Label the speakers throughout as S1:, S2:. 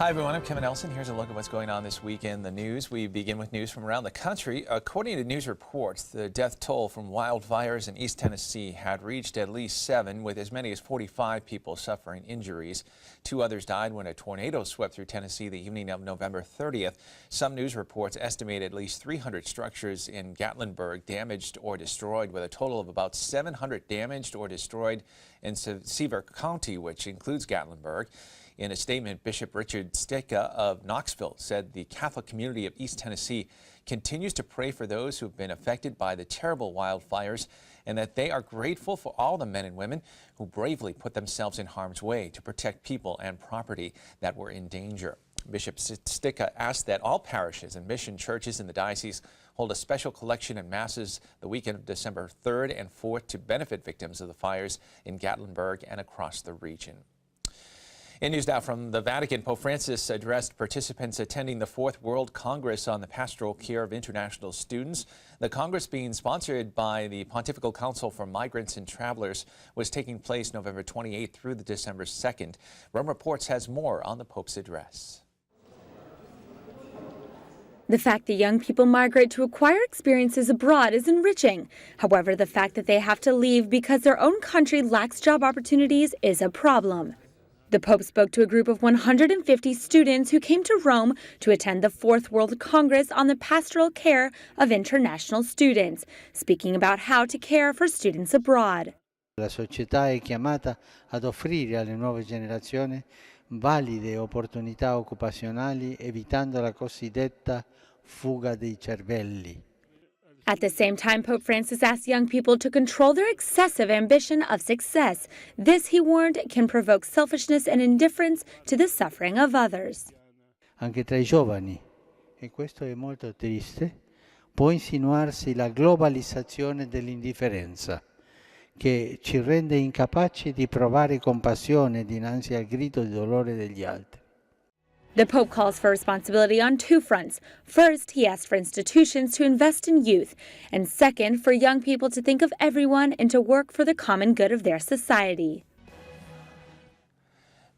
S1: Hi everyone, I'm Kevin Nelson. Here's a look at what's going on this week in the news. We begin with news from around the country. According to news reports, the death toll from wildfires in East Tennessee had reached at least 7, with as many as 45 people suffering injuries. 2 others died when a tornado swept through Tennessee the evening of November 30th. Some news reports estimate at least 300 structures in Gatlinburg damaged or destroyed, with a total of about 700 damaged or destroyed in Sevier County, which includes Gatlinburg. In a statement, Bishop Richard Sticka of Knoxville said the Catholic community of East Tennessee continues to pray for those who have been affected by the terrible wildfires, and that they are grateful for all the men and women who bravely put themselves in harm's way to protect people and property that were in danger. Bishop Sticka asked that all parishes and mission churches in the diocese hold a special collection and masses the weekend of December 3rd and 4th to benefit victims of the fires in Gatlinburg and across the region. In news now from the Vatican, Pope Francis addressed participants attending the 4th World Congress on the Pastoral Care of International Students. The Congress, being sponsored by the Pontifical Council for Migrants and Travelers, was taking place November 28th through the December 2nd. Rome Reports has more on the Pope's address.
S2: The fact that young people migrate to acquire experiences abroad is enriching. However, the fact that they have to leave because their own country lacks job opportunities is a problem. The Pope spoke to a group of 150 students who came to Rome to attend the 4th World Congress on the Pastoral Care of International Students, speaking about how to care for students abroad.
S3: La società è chiamata ad offrire alle nuove generazioni valide opportunità occupazionali, evitando la cosiddetta fuga dei cervelli.
S2: At the same time, Pope Francis asked young people to control their excessive ambition of success. This, he warned, can provoke selfishness and indifference to the suffering of others.
S3: Anche tra I giovani, e questo è molto triste, può insinuarsi la globalizzazione dell'indifferenza, che ci rende incapaci di provare compassione dinanzi al grido di dolore degli altri.
S2: The Pope calls for responsibility on 2 fronts. First, he asked for institutions to invest in youth, and second, for young people to think of everyone and to work for the common good of their society.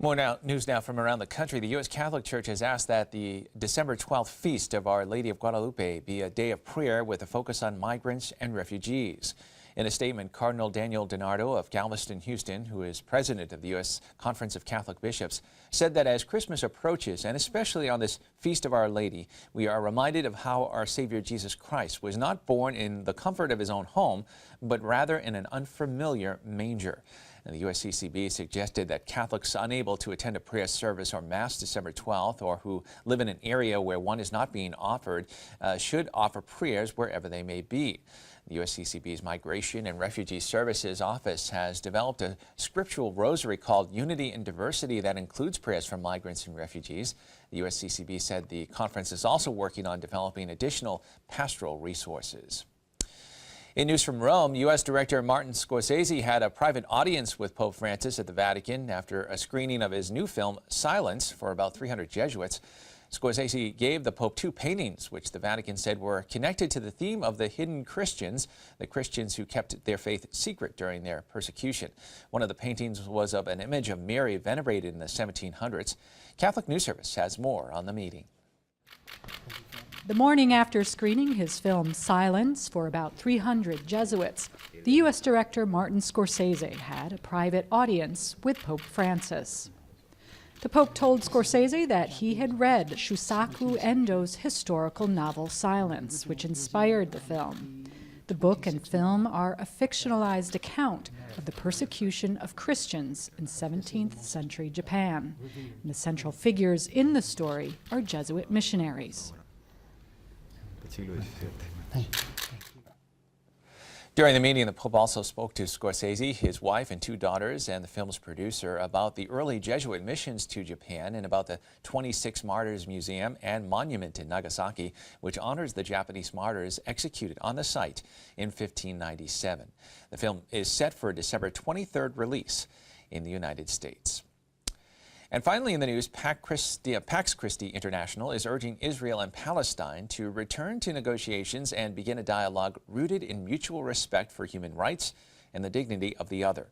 S1: More news now from around the country. The U.S. Catholic Church has asked that the December 12th feast of Our Lady of Guadalupe be a day of prayer with a focus on migrants and refugees. In a statement, Cardinal Daniel DiNardo of Galveston, Houston, who is president of the U.S. Conference of Catholic Bishops, said that as Christmas approaches, and especially on this Feast of Our Lady, we are reminded of how our Savior Jesus Christ was not born in the comfort of his own home, but rather in an unfamiliar manger. And the USCCB suggested that Catholics unable to attend a prayer service or Mass December 12th, or who live in an area where one is not being offered, should offer prayers wherever they may be. The USCCB's Migration and Refugee Services Office has developed a scriptural rosary called Unity in Diversity that includes prayers for migrants and refugees. The USCCB said the conference is also working on developing additional pastoral resources. In news from Rome, U.S. Director Martin Scorsese had a private audience with Pope Francis at the Vatican after a screening of his new film, Silence, for about 300 Jesuits. Scorsese gave the Pope 2 paintings, which the Vatican said were connected to the theme of the hidden Christians, the Christians who kept their faith secret during their persecution. One of the paintings was of an image of Mary venerated in the 1700s. Catholic News Service has more on the meeting.
S4: The morning after screening his film Silence for about 300 Jesuits, the U.S. Director Martin Scorsese had a private audience with Pope Francis. The Pope told Scorsese that he had read Shusaku Endo's historical novel Silence, which inspired the film. The book and film are a fictionalized account of the persecution of Christians in 17th century Japan. And the central figures in the story are Jesuit missionaries.
S1: During the meeting, the Pope also spoke to Scorsese, his wife, and 2 daughters, and the film's producer about the early Jesuit missions to Japan and about the 26 Martyrs Museum and Monument in Nagasaki, which honors the Japanese martyrs executed on the site in 1597. The film is set for a December 23rd release in the United States. And finally in the news, Pax Christi International is urging Israel and Palestine to return to negotiations and begin a dialogue rooted in mutual respect for human rights and the dignity of the other.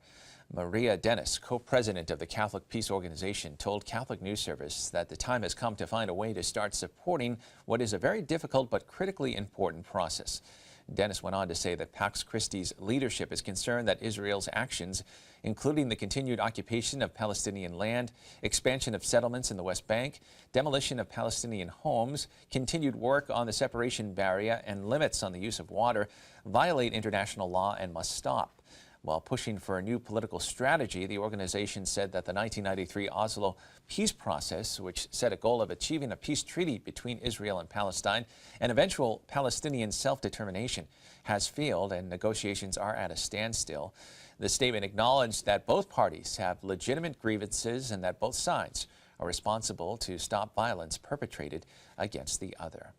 S1: Maria Dennis, co-president of the Catholic Peace Organization, told Catholic News Service that the time has come to find a way to start supporting what is a very difficult but critically important process. Dennis went on to say that Pax Christi's leadership is concerned that Israel's actions, including the continued occupation of Palestinian land, expansion of settlements in the West Bank, demolition of Palestinian homes, continued work on the separation barrier, and limits on the use of water, violate international law and must stop. While pushing for a new political strategy, the organization said that the 1993 Oslo peace process, which set a goal of achieving a peace treaty between Israel and Palestine and eventual Palestinian self-determination, has failed and negotiations are at a standstill. The statement acknowledged that both parties have legitimate grievances and that both sides are responsible to stop violence perpetrated against the other.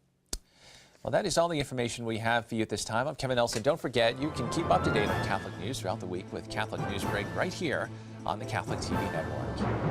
S1: Well, that is all the information we have for you at this time. I'm Kevin Nelson. Don't forget, you can keep up to date on Catholic news throughout the week with Catholic Newsbreak right here on the Catholic TV network.